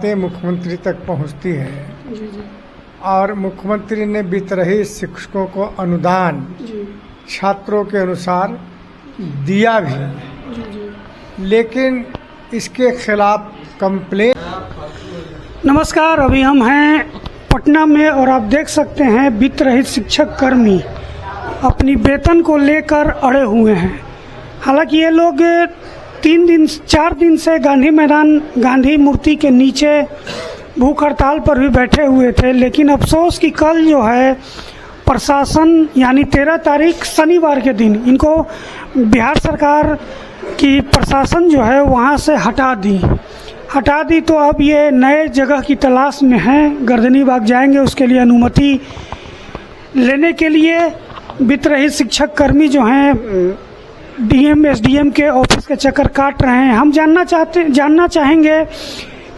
बातें मुख्यमंत्री तक पहुंचती हैं जी जी और मुख्यमंत्री ने वित्तरहित शिक्षकों को अनुदान जी छात्रों के अनुसार दिया भी, जी जी। लेकिन इसके खिलाफ कंप्लेन। नमस्कार, अभी हम हैं पटना में और आप देख सकते हैं वित्त रहित शिक्षक कर्मी अपनी वेतन को लेकर अड़े हुए हैं। हालांकि ये लोग 4 दिन से गांधी मैदान गांधी मूर्ति के नीचे भूख हड़ताल पर भी बैठे हुए थे, लेकिन अफसोस कि कल जो है प्रशासन यानी 13 तारीख शनिवार के दिन इनको बिहार सरकार की प्रशासन जो है वहाँ से हटा दी। तो अब ये नए जगह की तलाश में हैं, गर्दनी बाग जाएंगे। उसके लिए अनुमति लेने के लिए वित्त रहित शिक्षक कर्मी जो हैं डीएम एसडीएम के ऑफिस के चक्कर काट रहे हैं। हम जानना चाहेंगे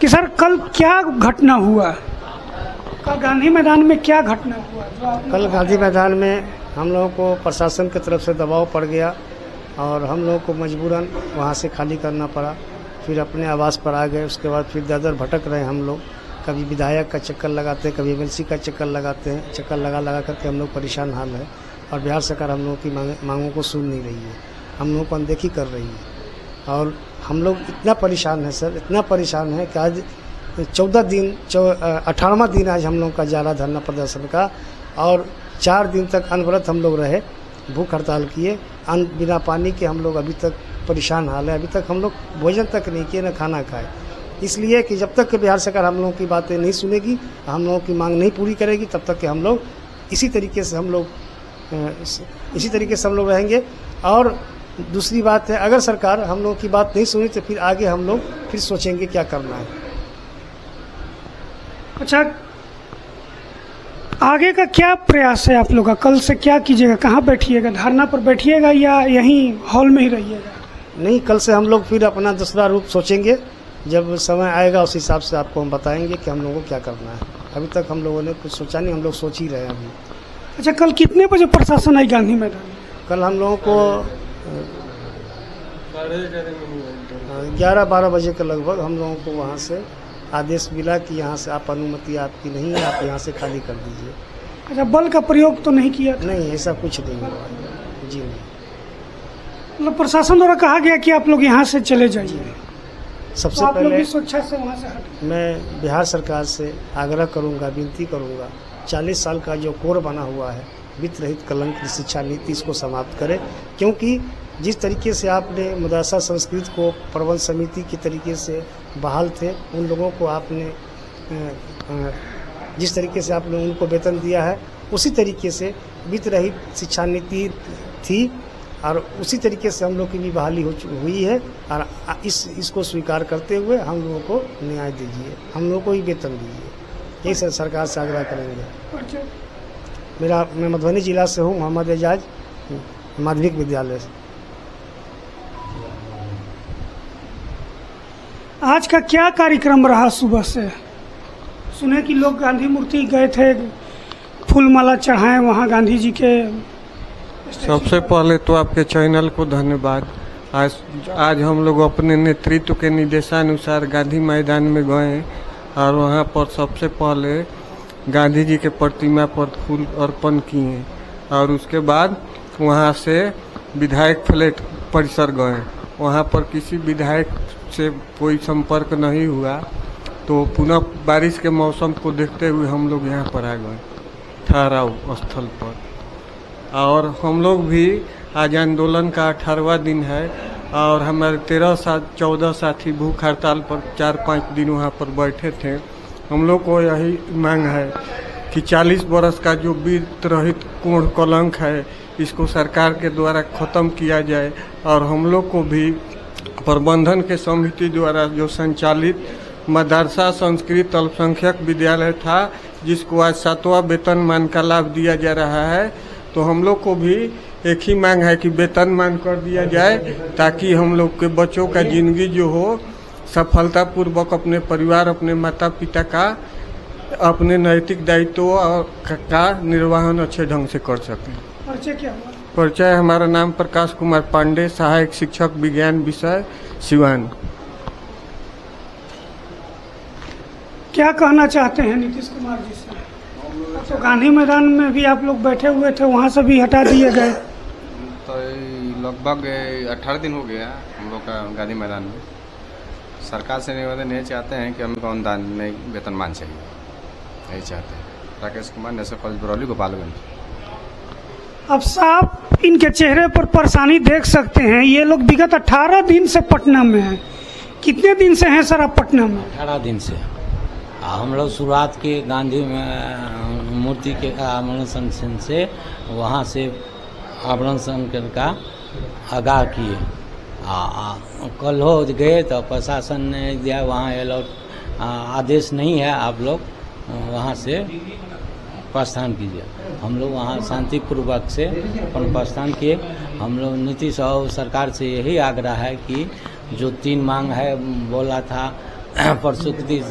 कि सर कल क्या घटना हुआ, कल गांधी मैदान में क्या घटना हुआ? कल गांधी मैदान में हम लोगों को प्रशासन की तरफ से दबाव पड़ गया और हम लोगों को मजबूरन वहाँ से खाली करना पड़ा। फिर अपने आवास पर आ गए। उसके बाद फिर दर भटक रहे हम लोग, कभी विधायक का चक्कर लगाते हैं, कभी एमएलसी का चक्कर लगाते हैं। चक्कर लगा करके हम लोग परेशान हाल है और बिहार सरकार हम लोगों की मांगों को सुन नहीं रही है, हम लोगों को अनदेखी कर रही है। और हम लोग इतना परेशान है सर, इतना परेशान है कि आज 18वां दिन आज हम लोग का जा रहा धरना प्रदर्शन का, और 4 दिन तक अनवरत हम लोग रहे, भूख हड़ताल किए, बिना पानी के हम लोग अभी तक परेशान हाल है। अभी तक हम लोग भोजन तक नहीं किए, न खाना खाए, इसलिए कि जब तक बिहार सरकार हम लोगों की बातें नहीं सुनेगी, हम लोगों की मांग नहीं पूरी करेगी, तब तक कि हम लोग इसी तरीके से हम लोग रहेंगे। और दूसरी बात है, अगर सरकार हम लोगों की बात नहीं सुनी तो फिर आगे हम लोग फिर सोचेंगे क्या करना है। अच्छा, आगे का क्या प्रयास है आप लोग का? कल से क्या कीजिएगा? कहाँ बैठिएगा? धरना पर बैठिएगा या यहीं हॉल में ही रहिएगा? नहीं, कल से हम लोग फिर अपना दूसरा रूप सोचेंगे। जब समय आएगा उस हिसाब से आपको हम बताएंगे कि हम लोगों को क्या करना है। अभी तक हम लोगों ने कुछ सोचा नहीं, हम लोग सोच ही रहे हैं अभी। अच्छा, कल कितने बजे प्रशासन आई गांधी मैदान में? कल हम लोगों को 11-12 बजे के लगभग हम लोगों को वहाँ से आदेश मिला कि यहाँ से आप अनुमति आपकी नहीं है, आप यहाँ से खाली कर दीजिए। अच्छा, बल का प्रयोग तो नहीं किया? नहीं, ऐसा कुछ नहीं हुआ जी। नहीं, मतलब प्रशासन द्वारा कहा गया कि आप लोग यहाँ से चले जाइए। सबसे तो आप लोग पहले भी स्वेच्छा से वहाँ से हट। मैं बिहार सरकार से आग्रह करूँगा, विनती करूँगा, 40 साल का जो कोर बना हुआ है वित्त रहित कलंक शिक्षा नीति, इसको समाप्त करें। क्योंकि जिस तरीके से आपने मदरसा संस्कृत को प्रबंध समिति के तरीके से बहाल थे, उन लोगों को आपने जिस तरीके से आपने उनको वेतन दिया है, उसी तरीके से वित्त रहित शिक्षा नीति थी और उसी तरीके से हम लोग की भी बहाली हुई है। और इसको स्वीकार करते हुए हम लोगों को न्याय दीजिए, हम लोगों को ही वेतन दीजिए, यही सरकार से आग्रह करेंगे। मैं मधुबनी जिला से हूँ, मोहम्मद एजाज, माध्यमिक विद्यालय से। आज का क्या कार्यक्रम रहा? सुबह से सुने कि लोग गांधी मूर्ति गए थे, फूलमाला चढ़ाएं वहाँ गांधी जी के। सबसे पहले तो आपके चैनल को धन्यवाद। आज हम लोग अपने नेतृत्व के निर्देशानुसार गांधी मैदान में गए और वहाँ पर सबसे पहले गांधी जी के प्रतिमा पर फूल अर्पण किए और उसके बाद वहाँ से विधायक फ्लैट परिसर गए। वहाँ पर किसी विधायक से कोई संपर्क नहीं हुआ, तो पुनः बारिश के मौसम को देखते हुए हम लोग यहाँ पर आ गए ठहराव स्थल पर। और हम लोग भी आज आंदोलन का 18वां दिन है और हमारे 14 साथी भूख हड़ताल पर 4-5 दिन वहाँ पर बैठे थे। हम लोग को यही मांग है कि 40 बरस का जो वित्त रहित कोढ़ कलंक है, इसको सरकार के द्वारा ख़त्म किया जाए। और हम लोग को भी प्रबंधन के समिति द्वारा जो संचालित मदरसा संस्कृत अल्पसंख्यक विद्यालय था, जिसको आज 7वां वेतनमान का लाभ दिया जा रहा है, तो हम लोग को भी एक ही मांग है कि वेतनमान कर दिया जाए, ताकि हम लोग के बच्चों का जिंदगी जो हो सफलतापूर्वक अपने परिवार, अपने माता पिता का, अपने नैतिक दायित्व का निर्वहन अच्छे ढंग से कर सकें। परिचय क्या हुआ? परिचय, हमारा नाम प्रकाश कुमार पांडे, सहायक शिक्षक विज्ञान विषय, सिवान। क्या कहना चाहते हैं नीतीश कुमार जी से? तो गांधी मैदान में भी आप लोग बैठे हुए थे, वहाँ से भी हटा दिए गए। तो लगभग 18 दिन हो गया हम लोग का गांधी मैदान में। सरकार से निवेदन ये चाहते हैं कि हमको अनुदान में वेतनमान चाहिए, यही चाहते हैं। Rakesh Kumar, national college Barauli, Gopalganj. अब साफ इनके चेहरे पर परेशानी देख सकते हैं। ये लोग विगत 18 दिन से पटना में हैं। कितने दिन से हैं सर आप पटना में? 18 दिन से। हम लोग शुरुआत की गांधी मूर्ति के आवरण संगठन से, वहाँ से आवरण संगठन का आगाह किए। कल हो गए तो प्रशासन ने दिया वहाँ अलाउड आदेश नहीं है, आप लोग वहाँ से प्रस्थान कीजिए। हम लोग वहाँ शांतिपूर्वक से अपन प्रस्थान किए। हम लोग नीतीश और सरकार से यही आग्रह है कि जो 3 मांग है बोला था, प्रसूति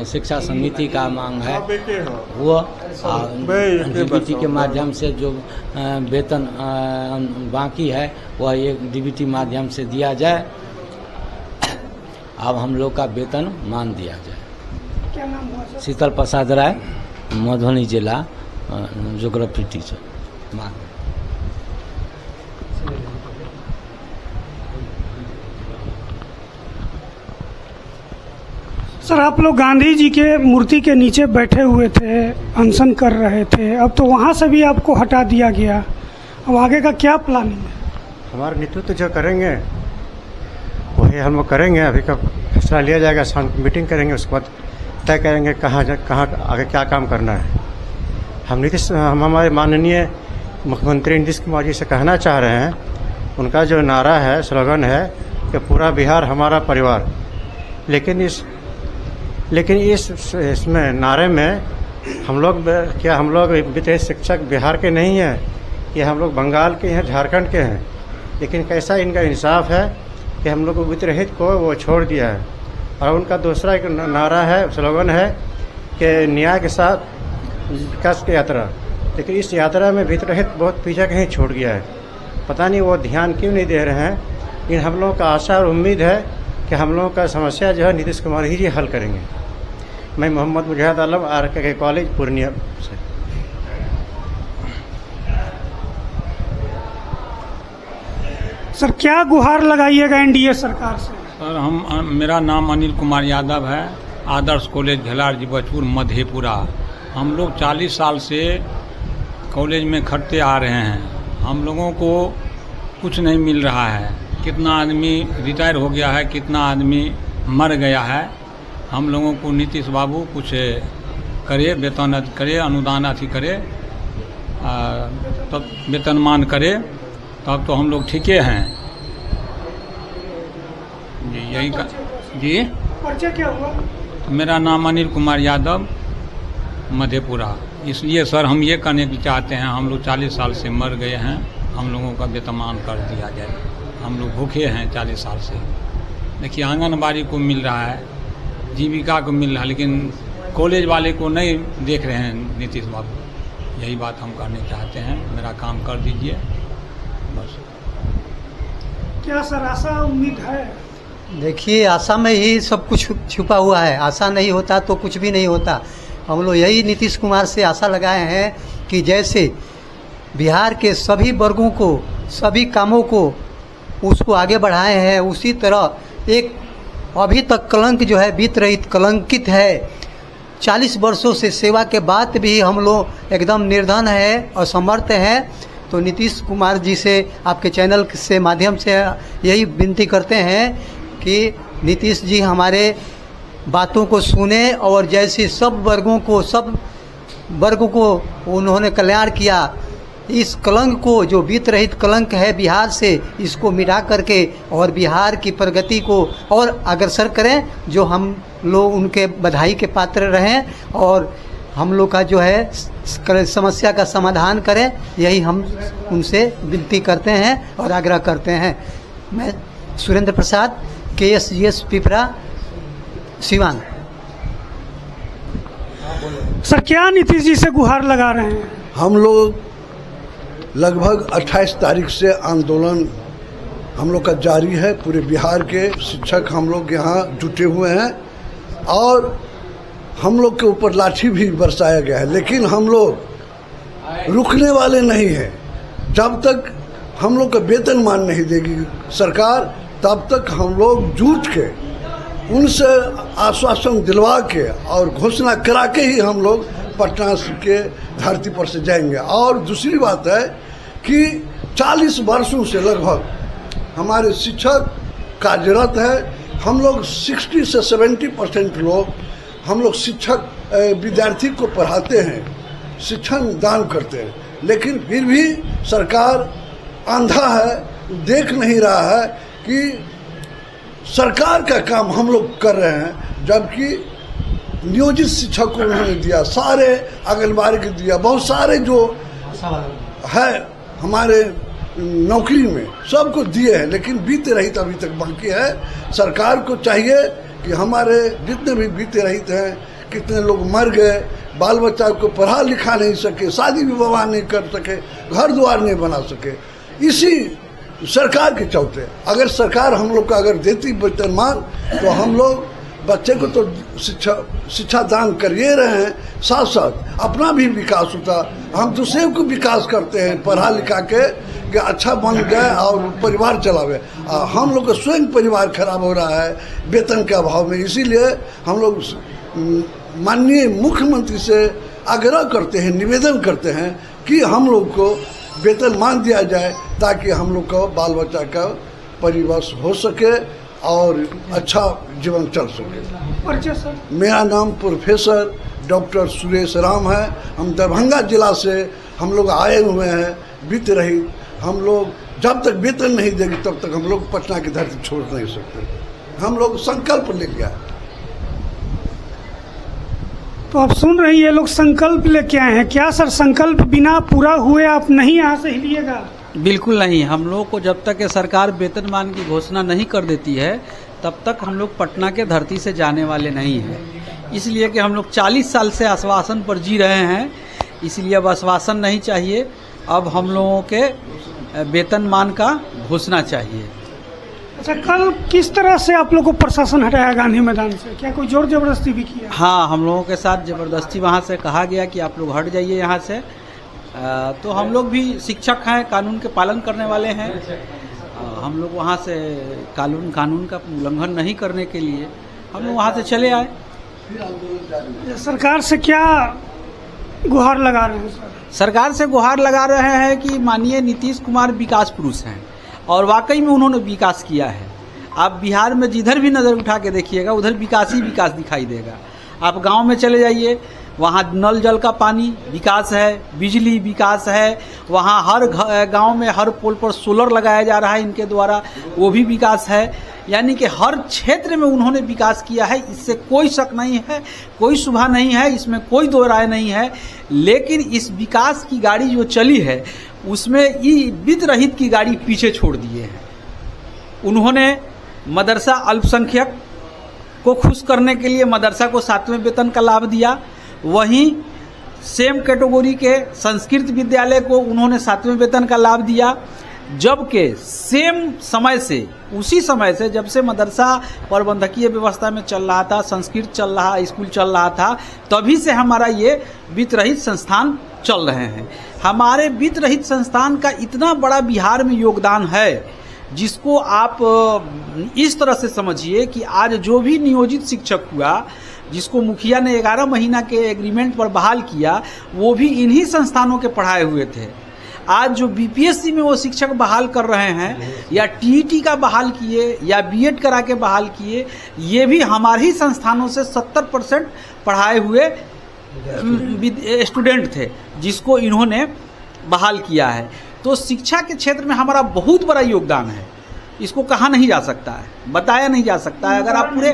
शिक्षा समिति का मांग है वो डीबीटी के माध्यम से जो वेतन बाकी है वह एक डीबीटी माध्यम से दिया जाए। अब हम लोग का वेतन मान दिया जाए। क्या नाम हुआ सर? शीतल प्रसाद राय, मधुबनी जिला, ज्योग्राफी टीचर। मांग सर, आप लोग गांधी जी के मूर्ति के नीचे बैठे हुए थे, अनशन कर रहे थे, अब तो वहाँ से भी आपको हटा दिया गया। अब आगे का क्या प्लानिंग है? हमारा नेतृत्व जो करेंगे वही हम लोग करेंगे। अभी का फैसला लिया जाएगा, मीटिंग करेंगे, उसके बाद तय करेंगे कहाँ आगे क्या काम करना है। हम हमारे माननीय मुख्यमंत्री नीतीश कुमार जी से कहना चाह रहे हैं, उनका जो नारा है, स्लोगन है कि पूरा बिहार हमारा परिवार, लेकिन इसमें नारे में हम लोग वित्तीय शिक्षक बिहार के नहीं हैं, ये हम लोग बंगाल के हैं, झारखंड के हैं। लेकिन कैसा इनका इंसाफ है कि हम लोग वित्त रहित को वो छोड़ दिया है। और उनका दूसरा एक नारा है, स्लोगन है कि न्याय के साथ विकास की यात्रा, लेकिन इस यात्रा में वित्त रहित बहुत पीछे कहीं छूट गया है। पता नहीं वो ध्यान क्यों नहीं दे रहे हैं। लेकिन हम लोगों का आशा और उम्मीद है कि हम लोगों का समस्या जो है नीतीश कुमार ही जी हल करेंगे। मैं मोहम्मद मुजाहिद आलम, RK कॉलेज, पूर्णिया से। सर, क्या गुहार लगाइएगा एनडीए सरकार से? सर, मेरा नाम अनिल कुमार यादव है, आदर्श कॉलेज घेलारजी बचपुर, मधेपुरा। हम लोग 40 साल से कॉलेज में खटते आ रहे हैं। हम लोगों को कुछ नहीं मिल रहा है। कितना आदमी रिटायर हो गया है, कितना आदमी मर गया है। हम लोगों को नीतीश बाबू कुछ करे, वेतन करे, अनुदान अथी करे, तब वेतनमान करे, तब तो हम लोग ठीके हैं जी। यही का जी। परिचय क्या हुआ? मेरा नाम अनिल कुमार यादव, मधेपुरा। इसलिए सर हम ये कहने की चाहते हैं, हम लोग 40 साल से मर गए हैं, हम लोगों का वेतनमान कर दिया जाए। हम लोग भूखे हैं 40 साल से। देखिए, आंगनबाड़ी को मिल रहा है, जीविका को मिल रहा है, लेकिन कॉलेज वाले को नहीं देख रहे हैं नीतीश बाबू। यही बात हम कहने चाहते हैं, मेरा काम कर दीजिए बस। क्या सर आशा उम्मीद है? देखिए, आशा में ही सब कुछ छुपा हुआ है। आशा नहीं होता तो कुछ भी नहीं होता। हम लोग यही नीतीश कुमार से आशा लगाए हैं कि जैसे बिहार के सभी वर्गों को, सभी कामों को उसको आगे बढ़ाए हैं, उसी तरह एक अभी तक कलंक जो है वित्त रहित कलंकित है। 40 वर्षों से सेवा के बाद भी हम लोग एकदम निर्धन है, असमर्थ हैं। तो नीतीश कुमार जी से, आपके चैनल से माध्यम से यही विनती करते हैं कि नीतीश जी हमारे बातों को सुने और जैसे सब वर्गों को उन्होंने कल्याण किया, इस कलंक को, जो वित्त रहित कलंक है बिहार से, इसको मिटा करके और बिहार की प्रगति को और अग्रसर करें, जो हम लोग उनके बधाई के पात्र रहें और हम लोग का जो है समस्या का समाधान करें। यही हम उनसे विनती करते हैं और आग्रह करते हैं। मैं सुरेंद्र प्रसाद, KSGS पिपरा, सिवान। सर, क्या नीतीश जी से गुहार लगा रहे हैं? हम लोग लगभग 28 तारीख से आंदोलन हम लोग का जारी है। पूरे बिहार के शिक्षक हम लोग यहाँ जुटे हुए हैं और हम लोग के ऊपर लाठी भी बरसाया गया है, लेकिन हम लोग रुकने वाले नहीं हैं। जब तक हम लोग का वेतनमान नहीं देगी सरकार, तब तक हम लोग जूझ के उनसे आश्वासन दिलवा के और घोषणा करा के ही हम लोग पटना के धरती पर से जाएंगे। और दूसरी बात है कि 40 वर्षों से लगभग हमारे शिक्षक कार्यरत है। हम लोग 60 से 70% लोग हम लोग शिक्षक विद्यार्थी को पढ़ाते हैं, शिक्षण दान करते हैं, लेकिन फिर भी सरकार अंधा है, देख नहीं रहा है कि सरकार का काम हम लोग कर रहे हैं। जबकि नियोजित शिक्षक को उन्होंने दिया, सारे आंगनबाड़ी को दिया, बहुत सारे जो है हमारे नौकरी में सबको दिए हैं, लेकिन बीते रहित अभी तक बाकी है। सरकार को चाहिए कि हमारे जितने भी बीते रहित हैं, कितने लोग मर गए, बाल बच्चा को पढ़ा लिखा नहीं सके, शादी विवाह नहीं कर सके, घर द्वार नहीं बना सके, इसी सरकार के चलते। अगर सरकार हम लोग का अगर देती वेतनमान तो हम लोग बच्चे को तो शिक्षा दान करिए रहे हैं, साथ साथ अपना भी विकास होता। हम दूसरे को विकास करते हैं पढ़ा लिखा के कि अच्छा बन गए और परिवार चलावे। हम लोग का स्वयं परिवार खराब हो रहा है वेतन के अभाव में। इसीलिए हम लोग माननीय मुख्यमंत्री से आग्रह करते हैं, निवेदन करते हैं कि हम लोग को वेतनमान दिया जाए, ताकि हम लोग का बाल बच्चा का परिवार हो सके और अच्छा जीवन चल सके। मेरा नाम प्रोफेसर डॉक्टर सुरेश राम है। हम दरभंगा जिला से हम लोग आए हुए हैं। बीत रही हम लोग जब तक वेतन नहीं देंगे तब तक हम लोग पटना की धरती छोड़ नहीं सकते। हम लोग संकल्प ले लिया। तो आप सुन रहे हैं, ये लोग संकल्प लेके आए हैं। क्या सर संकल्प बिना पूरा हुए आप नहीं यहाँ से हिलिएगा? बिल्कुल नहीं। हम लोग को जब तक ये सरकार वेतनमान की घोषणा नहीं कर देती है तब तक हम लोग पटना के धरती से जाने वाले नहीं हैं। इसलिए कि हम लोग 40 साल से आश्वासन पर जी रहे हैं, इसलिए अब आश्वासन नहीं चाहिए, अब हम लोगों के वेतनमान का घोषणा चाहिए। अच्छा, कल किस तरह से आप लोग को प्रशासन हटाया गांधी मैदान से? क्या कोई जोर जबरदस्ती भी किया? हाँ, हम लोगों के साथ जबरदस्ती वहाँ से कहा गया कि आप लोग हट जाइए यहाँ से। तो हम लोग भी शिक्षक हैं, कानून के पालन करने वाले हैं। हम लोग वहाँ से कानून का उल्लंघन नहीं करने के लिए हम लोग वहाँ से चले आए। सरकार से क्या गुहार लगा रहे हैं सर? सरकार से गुहार लगा रहे हैं कि माननीय नीतीश कुमार विकास पुरुष हैं और वाकई में उन्होंने विकास किया है। आप बिहार में जिधर भी नज़र उठा के देखिएगा उधर विकास ही विकास दिखाई देगा। आप गांव में चले जाइए, वहाँ नल जल का पानी विकास है, बिजली विकास है, वहाँ हर गांव में हर पोल पर सोलर लगाया जा रहा है इनके द्वारा, वो भी विकास है। यानी कि हर क्षेत्र में उन्होंने विकास किया है, इससे कोई शक नहीं है, कोई शुबा नहीं है, इसमें कोई दो राय नहीं है। लेकिन इस विकास की गाड़ी जो चली है उसमें ये वित्त रहित की गाड़ी पीछे छोड़ दिए हैं। उन्होंने मदरसा अल्पसंख्यक को खुश करने के लिए मदरसा को 7वें वेतन का लाभ दिया, वहीं सेम कैटेगरी के संस्कृत विद्यालय को उन्होंने 7वें वेतन का लाभ दिया। जबकि सेम समय से, उसी समय से जब से मदरसा प्रबंधकीय व्यवस्था में चल रहा था, संस्कृत चल रहा, स्कूल चल रहा था, तभी से हमारा ये वित्त रहित संस्थान चल रहे हैं। हमारे वित्त रहित संस्थान का इतना बड़ा बिहार में योगदान है, जिसको आप इस तरह से समझिए कि आज जो भी नियोजित शिक्षक हुआ, जिसको मुखिया ने 11 महीना के एग्रीमेंट पर बहाल किया, वो भी इन्हीं संस्थानों के पढ़ाए हुए थे। आज जो बीपीएससी में वो शिक्षक बहाल कर रहे हैं या टीईटी का बहाल किए या बीएड करा के बहाल किए, ये भी हमारे ही संस्थानों से 70% पढ़ाए हुए स्टूडेंट थे, जिसको इन्होंने बहाल किया है। तो शिक्षा के क्षेत्र में हमारा बहुत बड़ा योगदान है, इसको कहा नहीं जा सकता है, बताया नहीं जा सकता है, अगर आप पूरे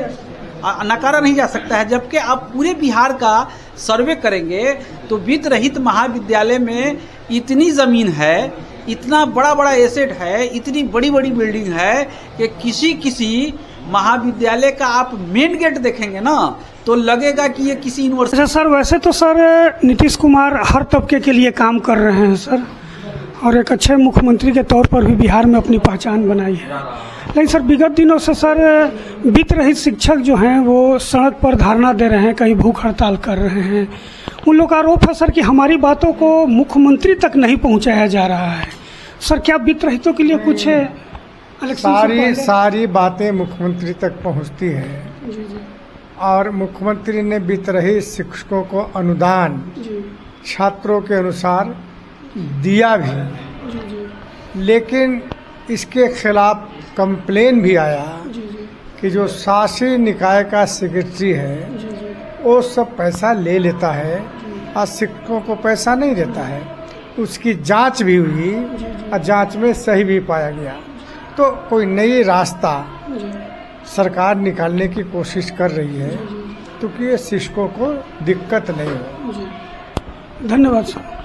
नकारा नहीं जा सकता है। जबकि आप पूरे बिहार का सर्वे करेंगे तो वित्त रहित महाविद्यालय में इतनी ज़मीन है, इतना बड़ा बड़ा एसेट है, इतनी बड़ी बड़ी बिल्डिंग है कि किसी महाविद्यालय का आप मेन गेट देखेंगे ना तो लगेगा कि ये किसी यूनिवर्सिटी। अच्छा सर, वैसे तो सर नीतीश कुमार हर तबके के लिए काम कर रहे हैं सर, और एक अच्छे मुख्यमंत्री के तौर पर भी बिहार में अपनी पहचान बनाई है, लेकिन सर विगत दिनों से सर वित्त रहित शिक्षक जो हैं वो सड़क पर धरना दे रहे हैं, कहीं भूख हड़ताल कर रहे हैं। उन लोग का आरोप है सर कि हमारी बातों को मुख्यमंत्री तक नहीं पहुंचाया जा रहा है। सर क्या वित्त रहितों के लिए कुछ सारी बातें मुख्यमंत्री तक पहुंचती है और मुख्यमंत्री ने वित्त रहित शिक्षकों को अनुदान छात्रों के अनुसार दिया भी, लेकिन इसके खिलाफ कंप्लेन भी आया कि जो शासी निकाय का सेक्रेटरी है वो सब पैसा ले लेता है और शिक्षकों को पैसा नहीं देता है। उसकी जांच भी हुई और जांच में सही भी पाया गया। तो कोई नई रास्ता सरकार निकालने की कोशिश कर रही है क्योंकि ये शिक्षकों को दिक्कत नहीं हो। धन्यवाद सर।